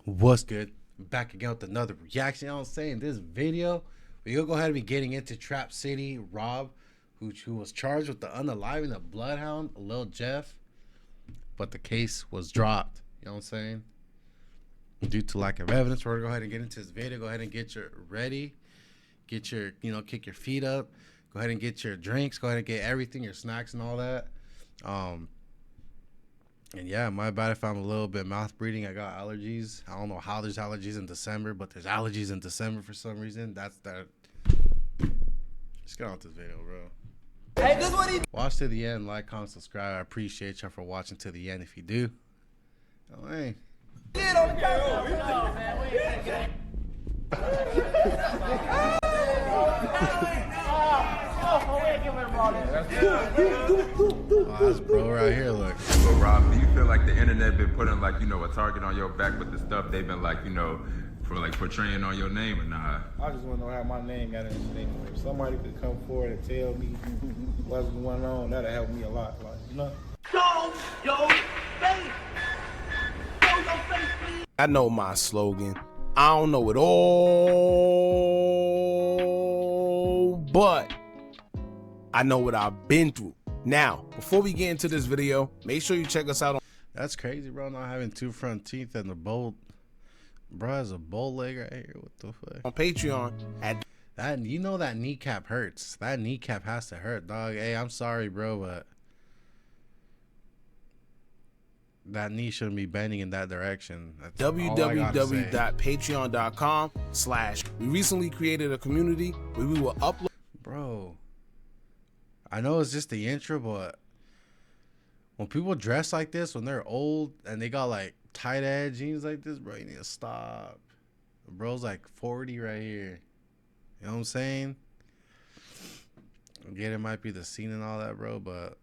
What's good? Back again with another reaction. You know what I'm saying? This video, we're gonna go ahead and be getting into Trap City Rob, who was charged with the unaliving of BloodHound Lil Jeff, but the case was dropped. You know what I'm saying? Due to lack of evidence, we're gonna go ahead and get into this video. Go ahead and get your ready, get your, kick your feet up. Go ahead and get your drinks. Go ahead and get everything, your snacks and all that. And yeah, my bad if I'm a little bit mouth breathing. I got allergies. I don't know how there's allergies in December, but there's allergies in December for some reason. That's that. Let's get on with this video, bro. Hey, this what he watch to the end, like, comment, subscribe. I appreciate y'all for watching to the end. If you do, oh hey. Oh, that's bro right here, look. So Rob, do you feel like the internet been putting like, a target on your back with the stuff they've been like, for like portraying on your name or nah? I just want to know how my name got in this thing. If somebody could come forward and tell me what's going on, that'd help me a lot. Like, Show your face. Show your face, please. I know my slogan. I don't know it all, but I know what I've been through. Now, before we get into this video, make sure you check us out on... That's crazy, bro. Not having two front teeth and the bowl. Bro has a bow leg right here. What the fuck? On Patreon at... That, that kneecap hurts. That kneecap has to hurt, dog. Hey, I'm sorry, bro, but that knee shouldn't be bending in that direction. www.patreon.com/. We recently created a community where we will upload... Bro, I know it's just the intro, but when people dress like this, when they're old and they got like tight ass jeans like this, bro, you need to stop. Bro's like 40 right here. You know what I'm saying? Again, it might be the scene and all that, bro, but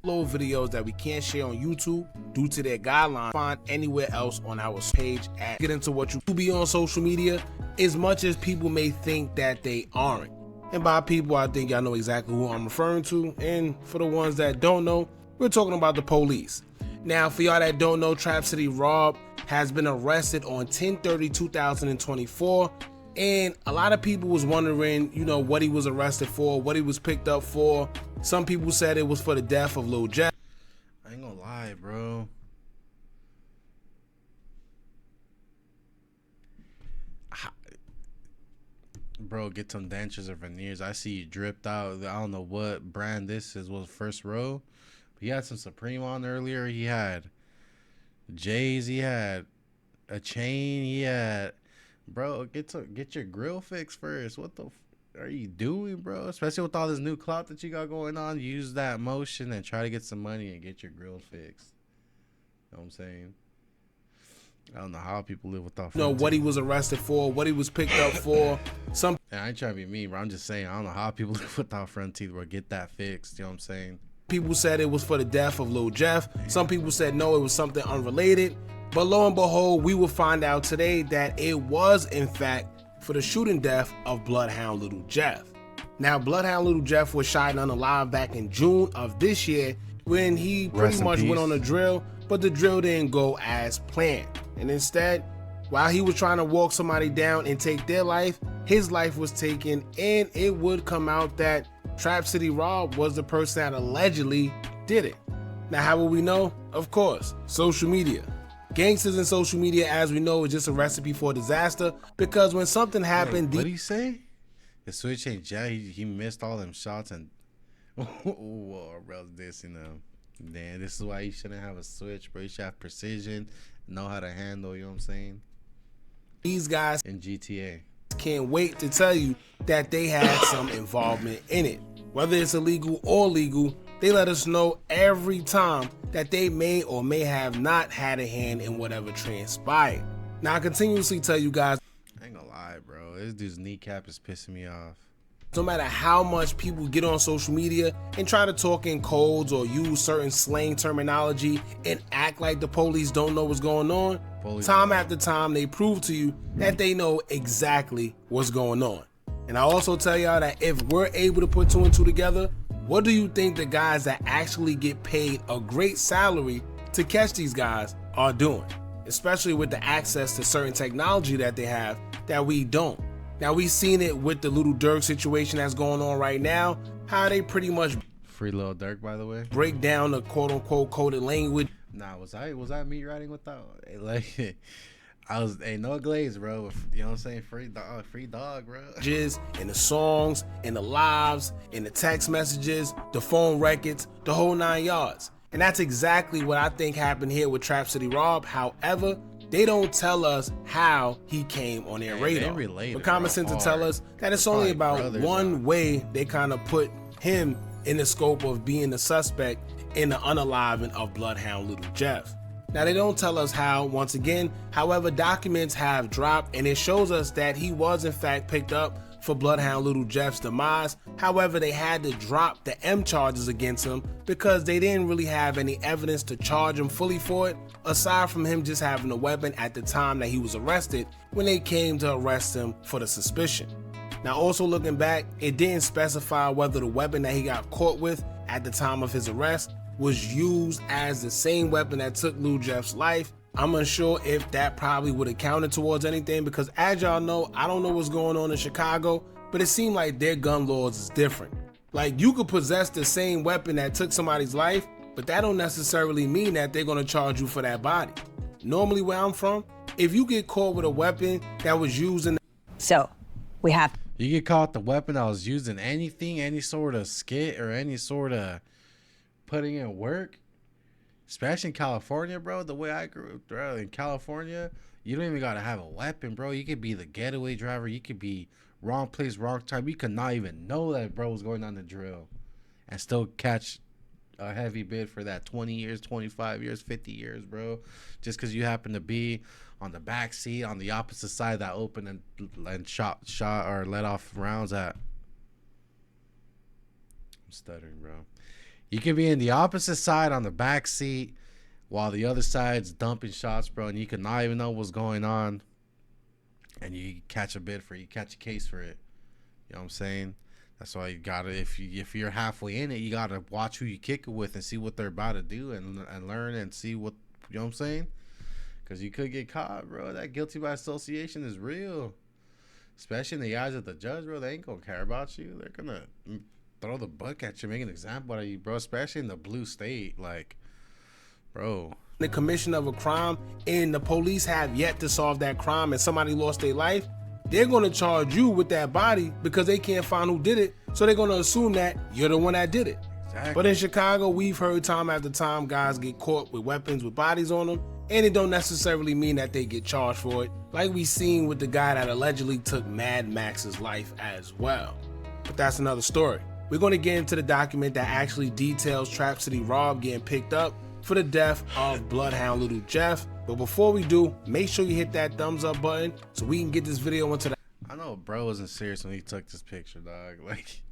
videos that we can't share on YouTube due to their guidelines find anywhere else on our page. At get into what you be on social media, as much as people may think that they aren't. And by people, I think y'all know exactly who I'm referring to. And for the ones that don't know, we're talking about the police. Now, for y'all that don't know, Trap City Rob has been arrested on 10/30/2024. And a lot of people was wondering, what he was arrested for, what he was picked up for. Some people said it was for the death of Lil Jeff. I ain't gonna lie, bro. Bro, get some dentures or veneers. I see you dripped out. I don't know what brand this is. Was first row. But he had some Supreme on earlier. He had J's. He had a chain. He had... Bro, get your grill fixed first. What the are you doing, bro? Especially with all this new clout that you got going on. Use that motion and try to get some money and get your grill fixed. You know what I'm saying? I don't know how people live without... what he was arrested for, what he was picked up for. I ain't trying to be mean, bro. I'm just saying, I don't know how people live without front teeth, bro. Get that fixed. You know what I'm saying? People said it was for the death of Lil Jeff. Some people said no, it was something unrelated. But lo and behold, we will find out today that it was, in fact, for the shooting death of BloodHound Lil Jeff. Now, BloodHound Lil Jeff was shot and unalive back in June of this year when he pretty much went on a drill, but the drill didn't go as planned. And instead, while he was trying to walk somebody down and take their life, his life was taken, and it would come out that Trap City Rob was the person that allegedly did it. Now, how will we know? Of course, social media. Gangsters and social media, as we know, is just a recipe for disaster, because when something happened... What did he say? The switch ain't jack. He missed all them shots and... Whoa, bro, this, Damn, this is why you shouldn't have a switch, bro. You should have precision, know how to handle, you know what I'm saying? These guys in GTA can't wait to tell you that they had some involvement in it. Whether it's illegal or legal, they let us know every time that they may or may have not had a hand in whatever transpired. Now, I continuously tell you guys, I ain't gonna lie, bro. This dude's kneecap is pissing me off. No matter how much people get on social media and try to talk in codes or use certain slang terminology and act like the police don't know what's going on, time after time they prove to you that they know exactly what's going on. And I also tell y'all that if we're able to put two and two together, what do you think the guys that actually get paid a great salary to catch these guys are doing, especially with the access to certain technology that they have that we don't. Now, we've seen it with the Little Durk situation that's going on right now, how they pretty much Free Lil Durk, by the way. break down the quote-unquote coded language. Nah, was I me writing with that? Like, I was, ain't no glaze, bro. You know what I'm saying? Free dog, bro. In the songs, in the lives, in the text messages, the phone records, the whole 9 yards. And that's exactly what I think happened here with Trap City Rob. However, they don't tell us how he came on their radar. But common sense to tell us that it's only about one way they kind of put him in the scope of being the suspect in the unaliving of BloodHound Lil Jeff. Now, they don't tell us how, once again. However, documents have dropped and it shows us that he was in fact picked up for BloodHound Lil Jeff's demise. However, they had to drop the M charges against him because they didn't really have any evidence to charge him fully for it, aside from him just having a weapon at the time that he was arrested when they came to arrest him for the suspicion. Now, also looking back, it didn't specify whether the weapon that he got caught with at the time of his arrest was used as the same weapon that took Lil Jeff's life. I'm unsure if that probably would have counted towards anything because, as y'all know, I don't know what's going on in Chicago, but it seemed like their gun laws is different. Like, you could possess the same weapon that took somebody's life, but that don't necessarily mean that they're gonna charge you for that body. Normally, where I'm from, if you get caught with a weapon that was used in You get caught with the weapon that was used in anything, any sort of skit or any sort of putting in work, especially in California, bro. The way I grew up, bro, in California, you don't even gotta have a weapon, bro. You could be the getaway driver. You could be wrong place, wrong time. You could not even know that bro was going on the drill and still catch a heavy bid for that 20 years, 25 years, 50 years, bro. Just because you happen to be on the back seat on the opposite side that opened and shot or let off rounds at. I'm stuttering, bro. You could be in the opposite side on the back seat while the other side's dumping shots, bro, and you could not even know what's going on. And you catch a bid for it. You catch a case for it. You know what I'm saying? That's why you gotta, if you're halfway in it, you gotta watch who you kick it with and see what they're about to do and learn and see what, you know what I'm saying? Because you could get caught, bro. That guilty by association is real. Especially in the eyes of the judge, bro. They ain't gonna care about you. They're gonna throw the book at you, make an example out of you, bro. Especially in the blue state, like, bro. The commission of a crime and the police have yet to solve that crime and somebody lost their life, they're going to charge you with that body because they can't find who did it. So they're going to assume that you're the one that did it. Exactly. But in Chicago, we've heard time after time guys get caught with weapons with bodies on them, and it don't necessarily mean that they get charged for it, like we seen with the guy that allegedly took Mad Max's life as well. But that's another story. We're going to get into the document that actually details Trap City Rob getting picked up for the death of BloodHound Lil Jeff. But before we do, make sure you hit that thumbs up button so we can get this video into the... I know bro wasn't serious when he took this picture, dog. Like,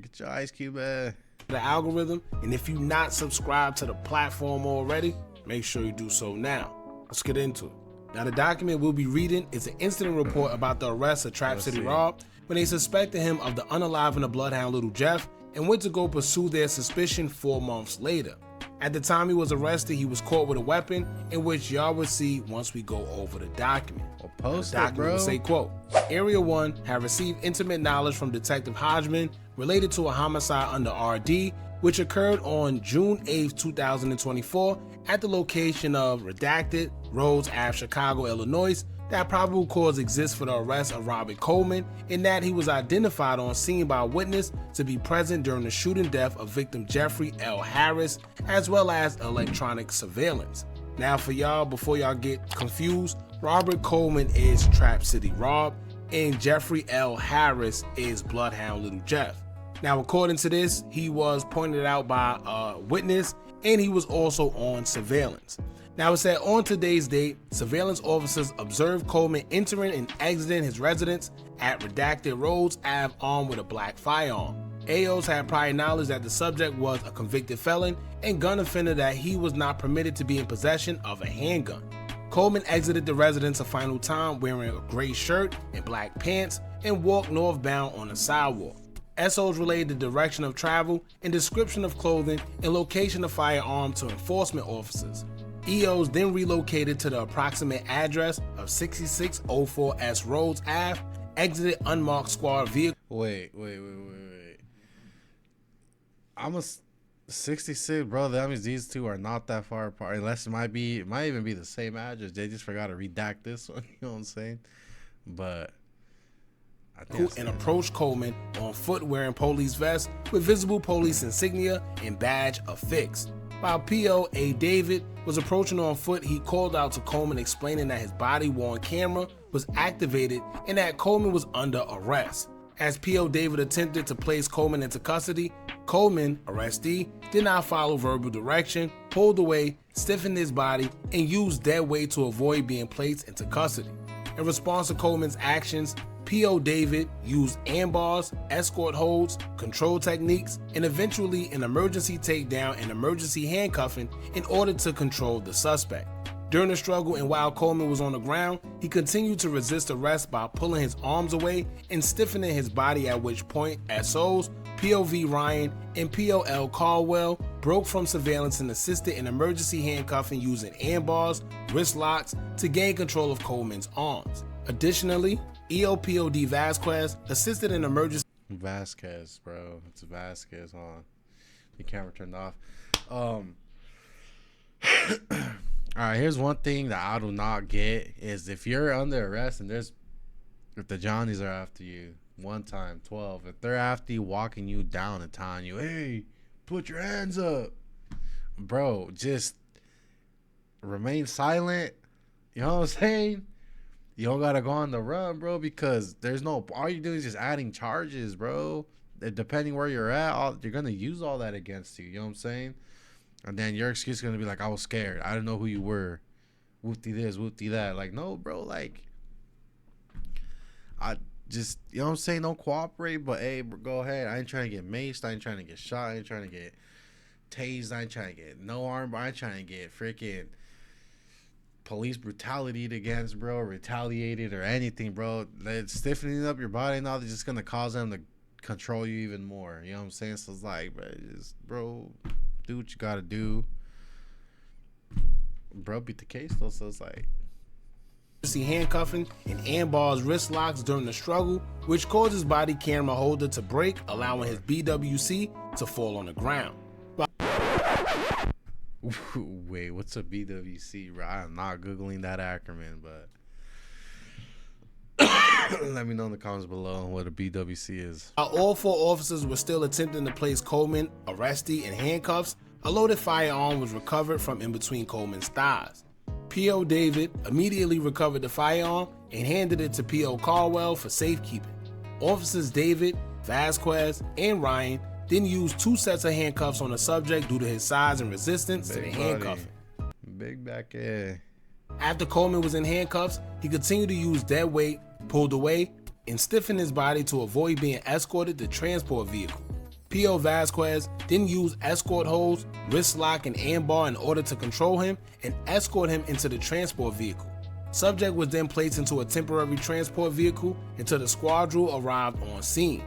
get your Ice Cube, man. The algorithm. And if you're not subscribed to the platform already, make sure you do so now. Let's get into it. Now, the document we'll be reading is an incident report about the arrest of Trap City Rob when they suspected him of the unaliving of BloodHound Lil Jeff and went to go pursue their suspicion 4 months later. At the time he was arrested, he was caught with a weapon, in which y'all will see once we go over the document. The document will say, quote, Area 1 have received intimate knowledge from Detective Hodgman related to a homicide under RD, which occurred on June 8, 2024 at the location of Redacted, Rhodes Ave, Chicago, Illinois. That probable cause exists for the arrest of Robert Coleman, in that he was identified on scene by a witness to be present during the shooting death of victim Jeffrey L. Harris, as well as electronic surveillance. Now for y'all, before y'all get confused, Robert Coleman is Trap City Rob, and Jeffrey L. Harris is BloodHound Lil Jeff. Now according to this, he was pointed out by a witness, and he was also on surveillance. Now it said on today's date, surveillance officers observed Coleman entering and exiting his residence at Redacted Rhodes Ave armed with a black firearm. AOs had prior knowledge that the subject was a convicted felon and gun offender, that he was not permitted to be in possession of a handgun. Coleman exited the residence a final time wearing a gray shirt and black pants and walked northbound on the sidewalk. SOs relayed the direction of travel and description of clothing and location of firearm to enforcement officers. EOs then relocated to the approximate address of 6604 S Rhodes Ave, exited unmarked squad vehicle. Wait. I'm a 66, bro. That means these two are not that far apart. Unless it might even be the same address. They just forgot to redact this one. You know what I'm saying? But I think and approached Coleman on foot wearing police vest with visible police insignia and badge affixed. While PO A. David was approaching on foot, he called out to Coleman explaining that his body-worn camera was activated and that Coleman was under arrest. As PO David attempted to place Coleman into custody, Coleman, arrestee, did not follow verbal direction, pulled away, stiffened his body, and used dead weight to avoid being placed into custody. In response to Coleman's actions, P.O. David used ambars, escort holds, control techniques, and eventually an emergency takedown and emergency handcuffing in order to control the suspect. During the struggle and while Coleman was on the ground, he continued to resist arrest by pulling his arms away and stiffening his body, at which point SOs POV Ryan and POL Caldwell broke from surveillance and assisted in emergency handcuffing using ambars, wrist locks to gain control of Coleman's arms. Additionally, EOPOD Vasquez assisted in emergency. Vasquez, bro. It's Vasquez on. The camera turned off. Alright, here's one thing that I do not get is if you're under arrest and if the Johnnies are after you, 1 time, 12, if they're after you walking you down and telling you, hey, put your hands up, bro, just remain silent. You know what I'm saying? You don't gotta go on the run, bro, because all you're doing is just adding charges, bro. Depending where you're at, you're gonna use all that against you. You know what I'm saying? And then your excuse is gonna be like, I was scared. I didn't know who you were. Whoopty this, whoopty that. Like, no, bro. Like, I just, you know what I'm saying? Don't cooperate, but hey, bro, go ahead. I ain't trying to get maced. I ain't trying to get shot. I ain't trying to get tased. I ain't trying to get no arm. I ain't trying to get freaking police brutality against, bro, retaliated or anything, bro. Stiffening up your body and all, they're just gonna cause them to control you even more. You know what I'm saying? So it's like, bro, do what you gotta do. Bro beat the case though, so it's like handcuffing and ambars wrist locks during the struggle, which caused his body camera holder to break, allowing his BWC to fall on the ground. Wait, what's a BWC, bro? I'm not Googling that acronym, but let me know in the comments below what a BWC is. While all 4 officers were still attempting to place Coleman, arrestee, in handcuffs, a loaded firearm was recovered from in between Coleman's thighs. P.O. David immediately recovered the firearm and handed it to P.O. Caldwell for safekeeping. Officers David, Vasquez, and Ryan then used 2 sets of handcuffs on the subject due to his size and resistance to the handcuffing. Big back, yeah. After Coleman was in handcuffs, he continued to use dead weight, pulled away, and stiffened his body to avoid being escorted to transport vehicle. P.O. Vasquez then used escort holds, wrist lock, and ambar in order to control him and escort him into the transport vehicle. Subject was then placed into a temporary transport vehicle until the squadron arrived on scene.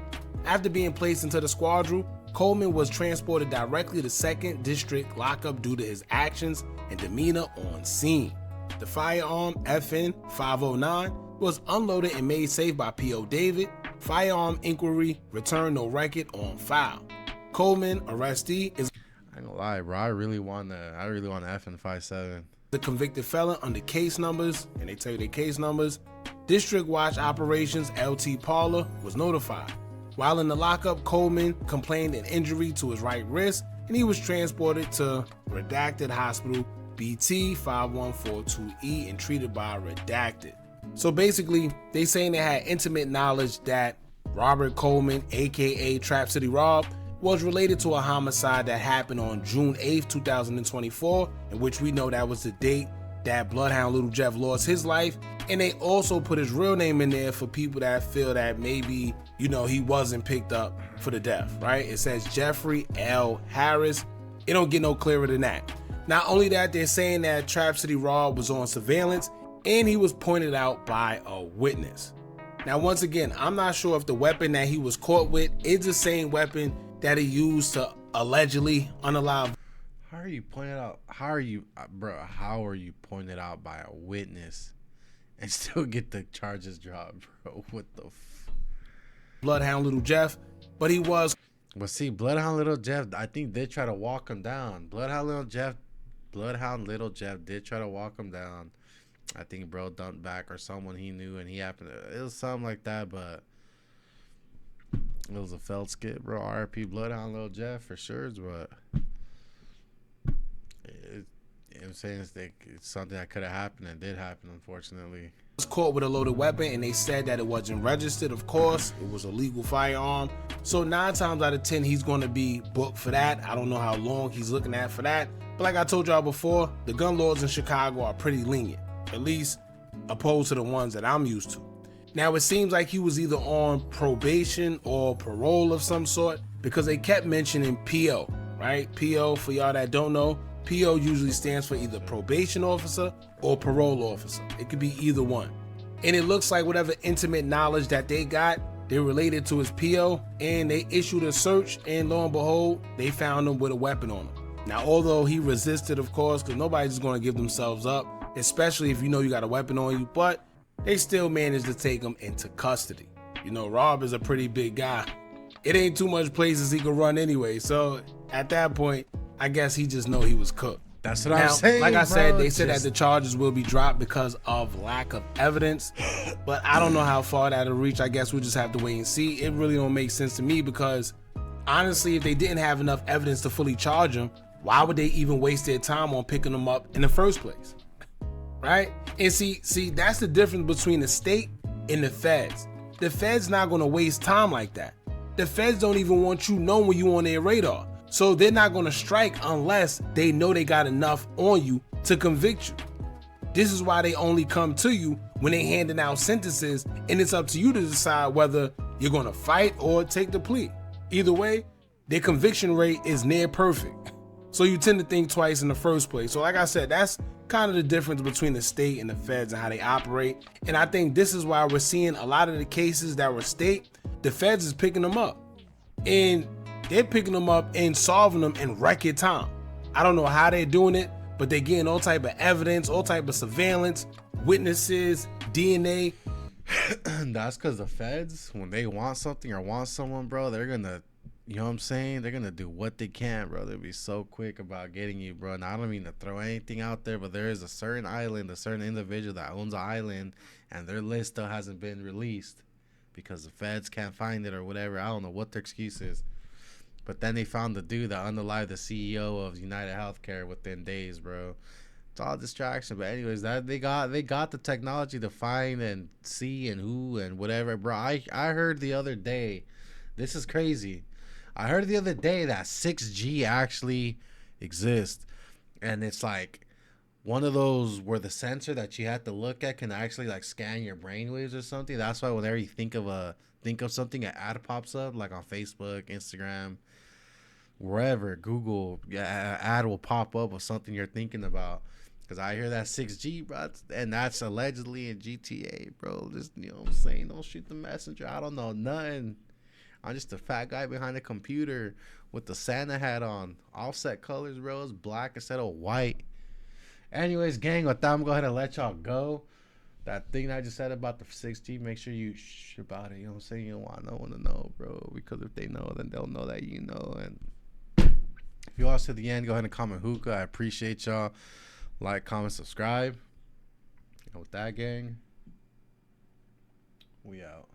After being placed into the squadron, Coleman was transported directly to 2nd District lockup due to his actions and demeanor on scene. The firearm FN 509 was unloaded and made safe by P.O. David. Firearm inquiry returned no record on file. Coleman, arrestee, is I ain't gonna lie, bro. I really want the FN 57. The convicted felon under case numbers, and they tell you their case numbers. District Watch Operations LT Parlor was notified. While in the lockup, Coleman complained an injury to his right wrist, and he was transported to Redacted Hospital BT 5142E and treated by Redacted. So basically, they saying they had intimate knowledge that Robert Coleman, aka Trap City Rob, was related to a homicide that happened on June 8th, 2024, in which we know that was the date that BloodHound Lil Jeff lost his life. And they also put his real name in there for people that feel that maybe, you know, he wasn't picked up for the death, right? It says Jeffrey L. Harris. It don't get no clearer than that. Not only that, they're saying that Trap City Rob was on surveillance and he was pointed out by a witness. Now, once again, I'm not sure if the weapon that he was caught with is the same weapon that he used to allegedly unalive. How are you pointed out? How are you, bro? How are you pointed out by a witness and still get the charges dropped, bro? What the? BloodHound Lil Jeff, but he was. But see, BloodHound Lil Jeff, I think did try to walk him down. BloodHound Lil Jeff did try to walk him down. I think bro dumped back or someone he knew, and he happened to, it was something like that, but it was a felt skit, bro. RP BloodHound Lil Jeff for sure, but I'm saying it's something that could have happened and did happen, unfortunately. Was caught with a loaded weapon, and they said that it wasn't registered. Of course, it was a legal firearm. So 9 times out of 10, he's going to be booked for that. I don't know how long he's looking at for that. But like I told y'all before, the gun laws in Chicago are pretty lenient, at least opposed to the ones that I'm used to. Now, it seems like he was either on probation or parole of some sort, because they kept mentioning PO, right? PO, for y'all that don't know, PO usually stands for either probation officer or parole officer. It could be either one. And it looks like whatever intimate knowledge that they got, they related to his PO, and they issued a search, and lo and behold, they found him with a weapon on him. Now, although he resisted, of course, because nobody's just going to give themselves up, especially if you know you got a weapon on you, but they still managed to take him into custody. You know, Rob is a pretty big guy. It ain't too much places he could run anyway, so at that point, I guess he just know he was cooked. That's what I'm saying. Like I said, bro, they said that the charges will be dropped because of lack of evidence, but I don't know how far that'll reach. I guess we'll just have to wait and see. It really don't make sense to me because honestly, if they didn't have enough evidence to fully charge him, why would they even waste their time on picking him up in the first place? Right? And see, that's the difference between the state and the feds. The feds not gonna waste time like that. The feds don't even want you knowing you on their radar. So they're not gonna strike unless they know they got enough on you to convict you. This is why they only come to you when they handing out sentences, and it's up to you to decide whether you're gonna fight or take the plea. Either way, their conviction rate is near perfect. So you tend to think twice in the first place. So like I said, that's kind of the difference between the state and the feds and how they operate. And I think this is why we're seeing a lot of the cases that were state, the feds is picking them up. And they're picking them up and solving them in record time. I don't know how they're doing it, but they're getting all type of evidence, all type of surveillance, witnesses, DNA. That's because the feds, when they want something or want someone, bro, they're gonna, you know what I'm saying? They're gonna do what they can, bro. They'll be so quick about getting you, bro. And I don't mean to throw anything out there, but there is a certain island, a certain individual that owns an island, and their list still hasn't been released because the feds can't find it or whatever. I don't know what their excuse is. But then they found the dude that unalived the CEO of United Healthcare within days, bro. It's all distraction. But anyways, that they got the technology to find and see and who and whatever, bro. I heard the other day, this is crazy. I heard the other day that 6G actually exists, and it's like one of those where the sensor that you have to look at can actually like scan your brainwaves or something. That's why whenever you think of something, an ad pops up like on Facebook, Instagram, wherever, Google, ad will pop up with something you're thinking about. Because I hear that 6G, bro, and that's allegedly in GTA, bro. Just, you know what I'm saying? Don't shoot the messenger. I don't know nothing. I'm just a fat guy behind a computer with the Santa hat on. Offset colors, bro. It's black instead of white. Anyways, gang, with that, I'm going to go ahead and let y'all go. That thing I just said about the 6G, make sure you shh about it. You know what I'm saying? You don't want no one to know, bro. Because if they know, then they'll know that you know. And if you all to the end, go ahead and comment hookah. I appreciate y'all. Like, comment, subscribe. And with that, gang, we out.